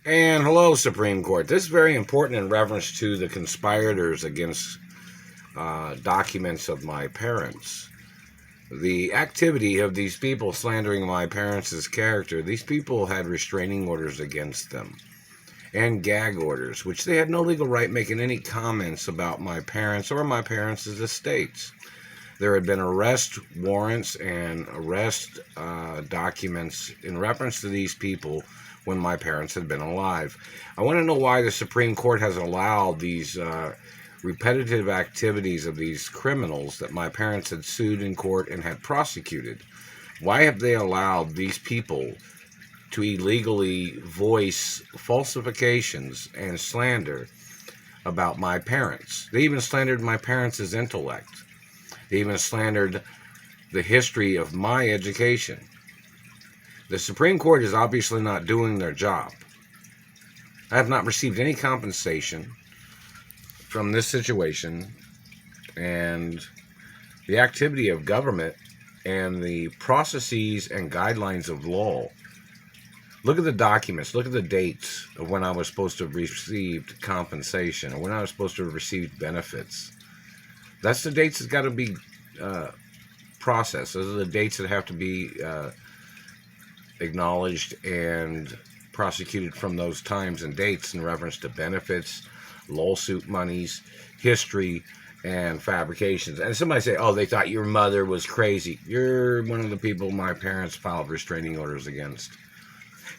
And hello, Supreme Court. This is very important in reference to the conspirators against documents of my parents. The activity of these people slandering my parents' character, these people had restraining orders against them and gag orders, which they had no legal right making any comments about my parents or my parents' estates. There had been arrest warrants and arrest documents in reference to these people when my parents had been alive. I want to know why the Supreme Court has allowed these repetitive activities of these criminals that my parents had sued in court and had prosecuted. Why have they allowed these people to illegally voice falsifications and slander about my parents? They even slandered my parents' intellect. They even slandered the history of my education. The Supreme Court is obviously not doing their job. I have not received any compensation from this situation, and the activity of government and the processes and guidelines of law. Look at the documents, look at the dates of when I was supposed to have received compensation or when I was supposed to have received benefits. That's the dates that's got to be processed. Those are the dates that have to be acknowledged and prosecuted from those times and dates in reference to benefits, lawsuit monies, history, and fabrications. And somebody say, oh, they thought your mother was crazy. You're one of the people my parents filed restraining orders against.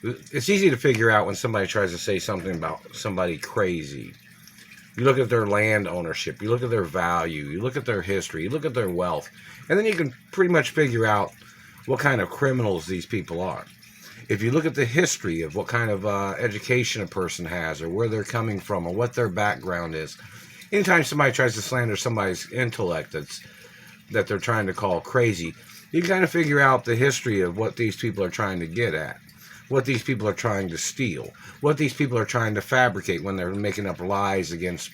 It's easy to figure out when somebody tries to say something about somebody crazy. You look at their land ownership, you look at their value, you look at their history, you look at their wealth, and then you can pretty much figure out what kind of criminals these people are. If you look at the history of what kind of education a person has or where they're coming from or what their background is, anytime somebody tries to slander somebody's intellect that they're trying to call crazy, you kind of figure out the history of what these people are trying to get at, what these people are trying to steal, what these people are trying to fabricate when they're making up lies against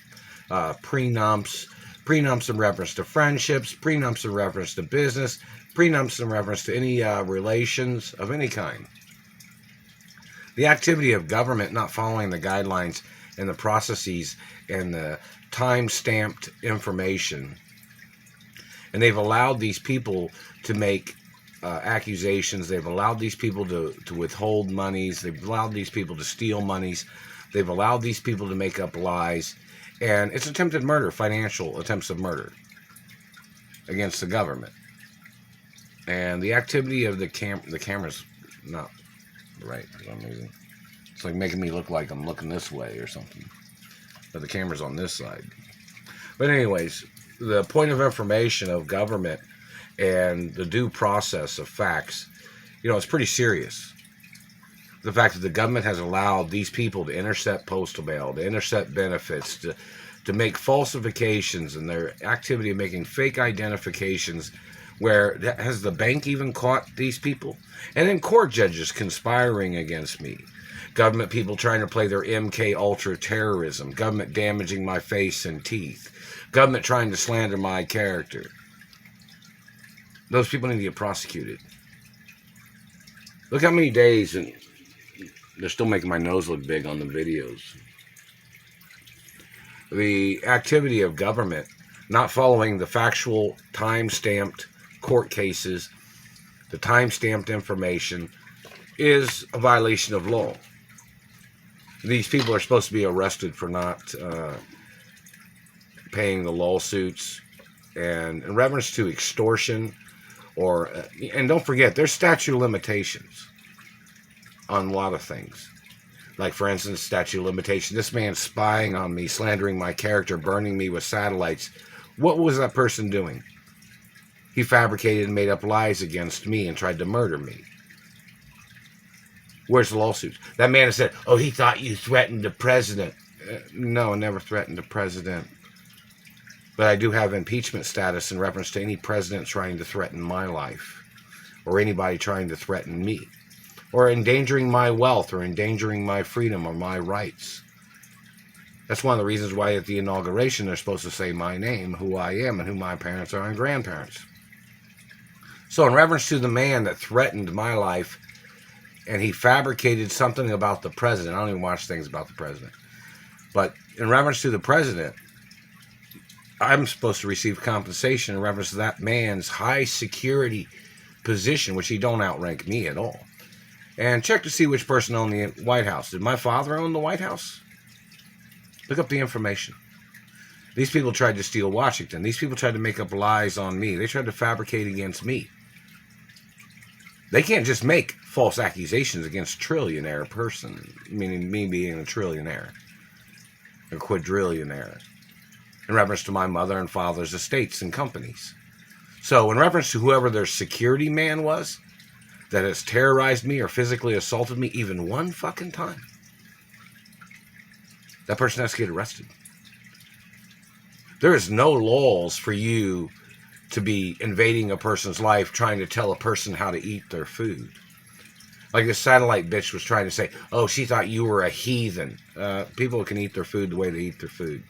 prenups in reference to friendships, prenups in reference to business, prenups in reference to any relations of any kind. The activity of government not following the guidelines and the processes and the time-stamped information. And they've allowed these people to make accusations. They've allowed these people to withhold monies. They've allowed these people to steal monies. They've allowed these people to make up lies. And it's attempted murder, financial attempts of murder against the government. And the activity of the camera's not right for some reason. It's like making me look like I'm looking this way or something. But the camera's on this side. But anyways, the point of information of government and the due process of facts, it's pretty serious. The fact that the government has allowed these people to intercept postal mail, to intercept benefits, to make falsifications, and their activity of making fake identifications, where has the bank even caught these people? And then court judges conspiring against me. Government people trying to play their MK Ultra terrorism. Government damaging my face and teeth. Government trying to slander my character. Those people need to get prosecuted. Look how many days, and they're still making my nose look big on the videos. The activity of government not following the factual, time-stamped court cases, the time-stamped information, is a violation of law. These people are supposed to be arrested for not paying the lawsuits, and in reference to extortion, and don't forget, there's statute of limitations on a lot of things. Like, for instance, statute of limitation. This man spying on me, slandering my character, burning me with satellites. What was that person doing? He fabricated and made up lies against me and tried to murder me. Where's the lawsuits? That man has said, oh, he thought you threatened the president. No, I never threatened the president. But I do have impeachment status in reference to any president trying to threaten my life, or anybody trying to threaten me, or endangering my wealth, or endangering my freedom or my rights. That's one of the reasons why at the inauguration they're supposed to say my name, who I am, and who my parents are and grandparents. So in reference to the man that threatened my life and he fabricated something about the president. I don't even watch things about the president. But in reference to the president, I'm supposed to receive compensation in reference to that man's high security position, which he don't outrank me at all. And check to see which person owned the White House. Did my father own the White House? Look up the information. These people tried to steal Washington. These people tried to make up lies on me. They tried to fabricate against me. They can't just make false accusations against a trillionaire person, meaning me being a trillionaire, a quadrillionaire, in reference to my mother and father's estates and companies. So in reference to whoever their security man was that has terrorized me or physically assaulted me even one fucking time, that person has to get arrested. There is no laws for you to be invading a person's life, trying to tell a person how to eat their food. Like this satellite bitch was trying to say, oh, she thought you were a heathen. People can eat their food the way they eat their food.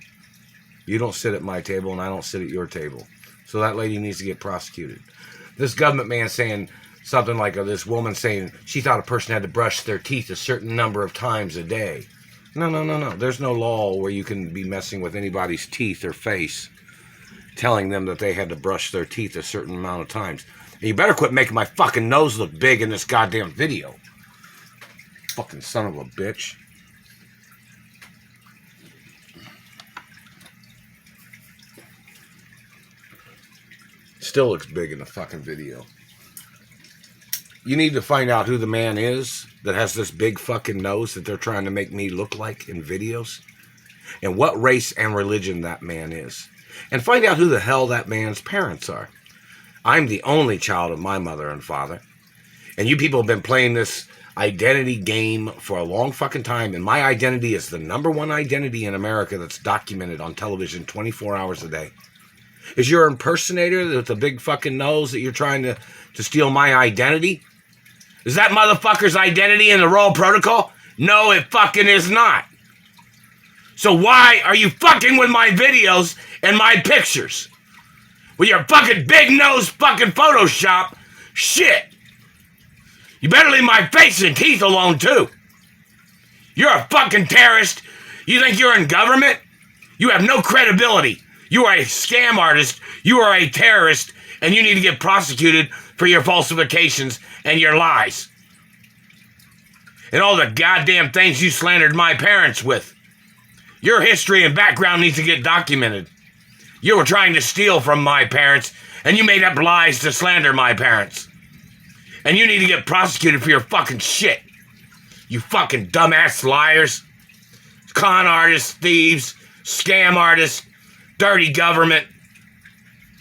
You don't sit at my table and I don't sit at your table. So that lady needs to get prosecuted. This government man saying something like, or this woman saying she thought a person had to brush their teeth a certain number of times a day. No. There's no law where you can be messing with anybody's teeth or face, telling them that they had to brush their teeth a certain amount of times. And you better quit making my fucking nose look big in this goddamn video. Fucking son of a bitch. Still looks big in the fucking video. You need to find out who the man is that has this big fucking nose that they're trying to make me look like in videos, and what race and religion that man is, and find out who the hell that man's parents are. I'm the only child of my mother and father, and you people have been playing this identity game for a long fucking time, and my identity is the #1 identity in America that's documented on television 24 hours a day. Is your impersonator with the big fucking nose that you're trying to steal my identity? Is that motherfucker's identity in the Royal Protocol? No, it fucking is not. So why are you fucking with my videos and my pictures? With your fucking big nose fucking Photoshop shit. You better leave my face and teeth alone too. You're a fucking terrorist. You think you're in government? You have no credibility. You are a scam artist. You are a terrorist. And you need to get prosecuted for your falsifications and your lies. And all the goddamn things you slandered my parents with. Your history and background needs to get documented. You were trying to steal from my parents, and you made up lies to slander my parents. And you need to get prosecuted for your fucking shit. You fucking dumbass liars. Con artists, thieves, scam artists, dirty government.